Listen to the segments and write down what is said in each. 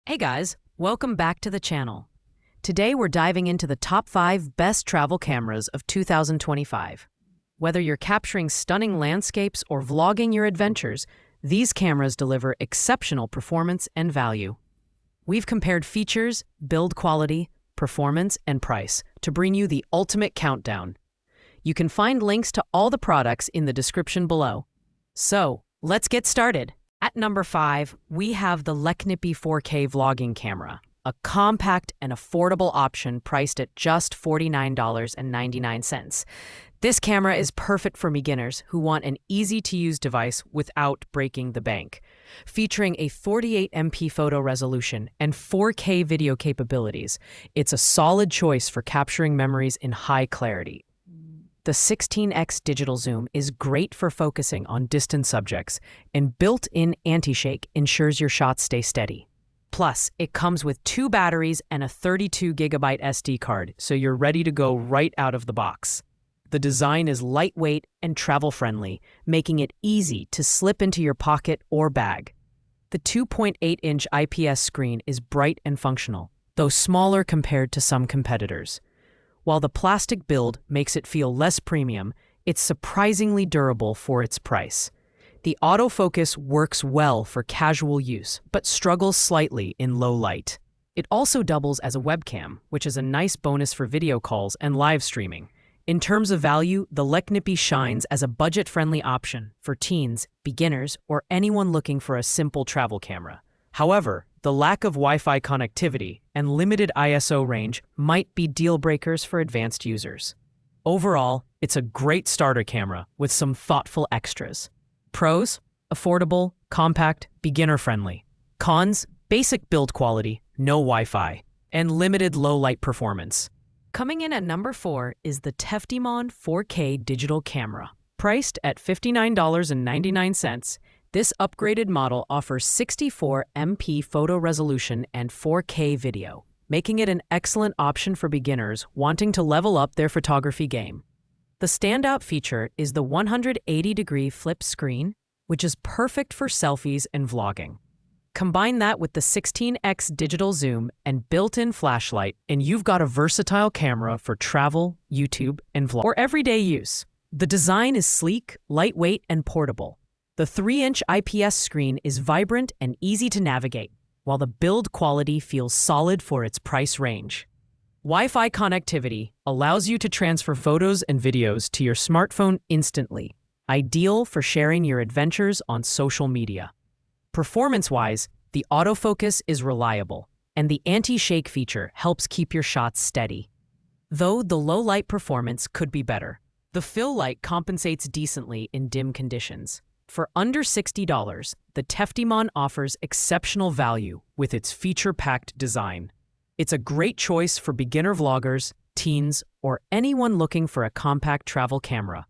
Hey guys, welcome back to the channel. Today we're diving into the top 5 best travel cameras of 2025. Whether you're capturing stunning landscapes or vlogging your adventures, these cameras deliver exceptional performance and value. We've compared features, build quality, performance, and price to bring you the ultimate countdown. You can find links to all the products in the description below. So, let's get started. At number 5, we have the Leknippy 4K vlogging camera, a compact and affordable option priced at just $49.99. This camera is perfect for beginners who want an easy-to-use device without breaking the bank. Featuring a 48MP photo resolution and 4K video capabilities, it's a solid choice for capturing memories in high clarity. The 16x digital zoom is great for focusing on distant subjects, and built-in anti-shake ensures your shots stay steady. Plus, it comes with 2 batteries and a 32GB SD card, so you're ready to go right out of the box. The design is lightweight and travel-friendly, making it easy to slip into your pocket or bag. The 2.8-inch IPS screen is bright and functional, though smaller compared to some competitors. While the plastic build makes it feel less premium, it's surprisingly durable for its price. The autofocus works well for casual use, but struggles slightly in low light. It also doubles as a webcam, which is a nice bonus for video calls and live streaming. In terms of value, the Leknippy shines as a budget-friendly option for teens, beginners, or anyone looking for a simple travel camera. However, the lack of Wi-Fi connectivity and limited ISO range might be deal breakers for advanced users. Overall, it's a great starter camera with some thoughtful extras. Pros: affordable, compact, beginner-friendly. Cons: basic build quality, no Wi-Fi, and limited low-light performance. Coming in at number 4 is the Teftimon 4K digital camera. Priced at $59.99, this upgraded model offers 64MP photo resolution and 4K video, making it an excellent option for beginners wanting to level up their photography game. The standout feature is the 180-degree flip screen, which is perfect for selfies and vlogging. Combine that with the 16x digital zoom and built-in flashlight, and you've got a versatile camera for travel, YouTube, and vlog, or everyday use. The design is sleek, lightweight, and portable. The 3-inch IPS screen is vibrant and easy to navigate, while the build quality feels solid for its price range. Wi-Fi connectivity allows you to transfer photos and videos to your smartphone instantly, ideal for sharing your adventures on social media. Performance-wise, the autofocus is reliable, and the anti-shake feature helps keep your shots steady. Though the low-light performance could be better, the fill light compensates decently in dim conditions. For under $60, the Teftimon offers exceptional value with its feature-packed design. It's a great choice for beginner vloggers, teens, or anyone looking for a compact travel camera.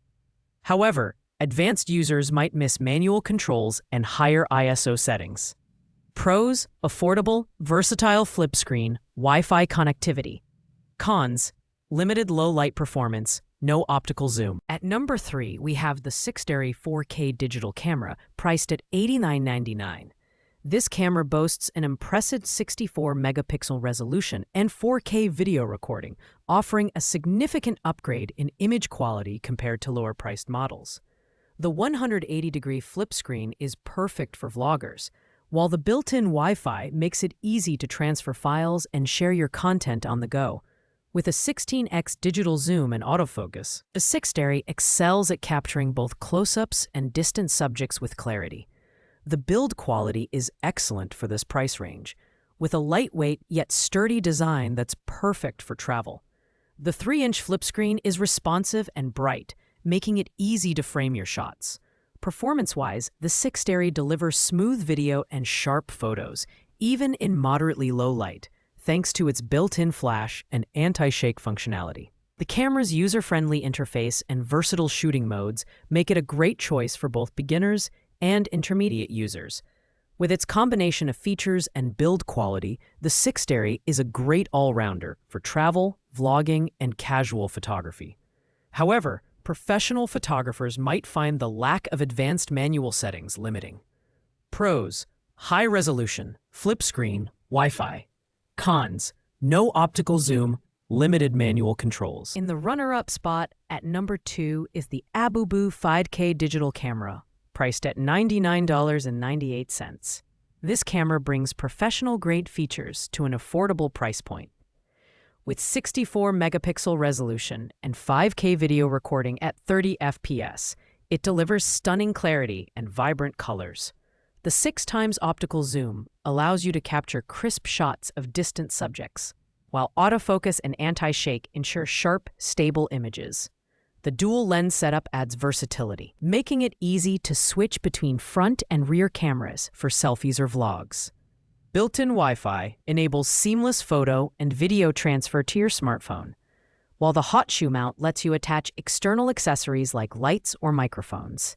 However, advanced users might miss manual controls and higher ISO settings. Pros: affordable, versatile flip screen, Wi-Fi connectivity. Cons: limited low-light performance, no optical zoom. At number 3, we have the Sixterry 4K digital camera, priced at $89.99. This camera boasts an impressive 64-megapixel resolution and 4K video recording, offering a significant upgrade in image quality compared to lower-priced models. The 180-degree flip screen is perfect for vloggers, while the built-in Wi-Fi makes it easy to transfer files and share your content on the go. With a 16x digital zoom and autofocus, the Sixterry excels at capturing both close-ups and distant subjects with clarity. The build quality is excellent for this price range, with a lightweight yet sturdy design that's perfect for travel. The 3-inch flip screen is responsive and bright, making it easy to frame your shots. Performance-wise, the Sixterry delivers smooth video and sharp photos, even in moderately low light, thanks to its built-in flash and anti-shake functionality. The camera's user-friendly interface and versatile shooting modes make it a great choice for both beginners and intermediate users. With its combination of features and build quality, the Sixterry is a great all-rounder for travel, vlogging, and casual photography. However, professional photographers might find the lack of advanced manual settings limiting. Pros: high resolution, flip screen, Wi-Fi. Cons: no optical zoom, limited manual controls. In the runner-up spot at number 2 is the Abubu 5K digital camera, priced at $99.98. This camera brings professional-grade features to an affordable price point. With 64-megapixel resolution and 5K video recording at 30 FPS, it delivers stunning clarity and vibrant colors. The 6x optical zoom allows you to capture crisp shots of distant subjects, while autofocus and anti-shake ensure sharp, stable images. The dual lens setup adds versatility, making it easy to switch between front and rear cameras for selfies or vlogs. Built-in Wi-Fi enables seamless photo and video transfer to your smartphone, while the hot shoe mount lets you attach external accessories like lights or microphones.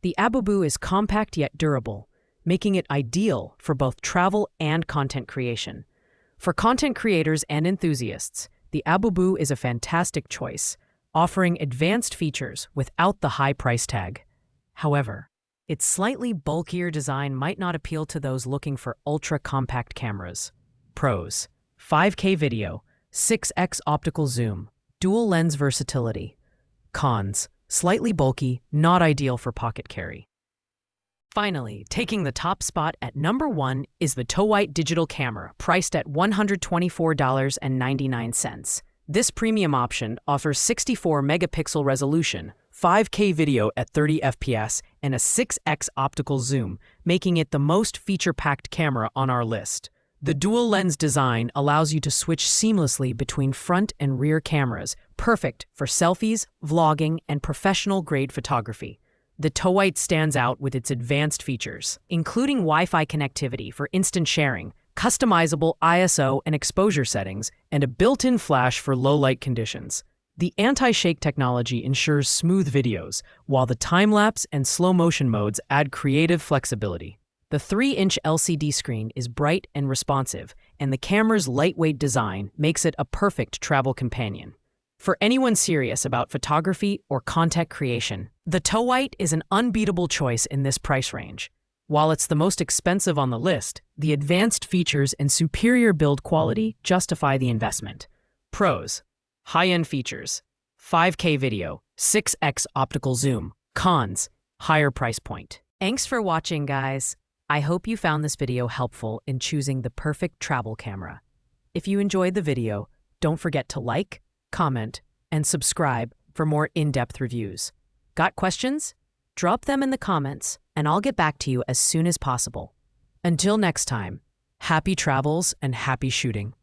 The Abubu is compact yet durable, making it ideal for both travel and content creation. For content creators and enthusiasts, the Abubu is a fantastic choice, offering advanced features without the high price tag. However, its slightly bulkier design might not appeal to those looking for ultra-compact cameras. Pros: 5K video, 6x optical zoom, dual lens versatility. Cons: slightly bulky, not ideal for pocket carry. Finally, taking the top spot at number 1 is the Towite digital camera, priced at $124.99. This premium option offers 64-megapixel resolution, 5K video at 30 FPS, and a 6x optical zoom, making it the most feature-packed camera on our list. The dual-lens design allows you to switch seamlessly between front and rear cameras, perfect for selfies, vlogging, and professional-grade photography. The Towite stands out with its advanced features, including Wi-Fi connectivity for instant sharing, customizable ISO and exposure settings, and a built-in flash for low-light conditions. The anti-shake technology ensures smooth videos, while the time-lapse and slow-motion modes add creative flexibility. The 3-inch LCD screen is bright and responsive, and the camera's lightweight design makes it a perfect travel companion. For anyone serious about photography or content creation, the Towite is an unbeatable choice in this price range. While it's the most expensive on the list, the advanced features and superior build quality justify the investment. Pros: high-end features, 5K video, 6x optical zoom. Cons: higher price point. Thanks for watching, guys. I hope you found this video helpful in choosing the perfect travel camera. If you enjoyed the video, don't forget to like, comment, and subscribe for more in-depth reviews. Got questions? Drop them in the comments, and I'll get back to you as soon as possible. Until next time, happy travels and happy shooting.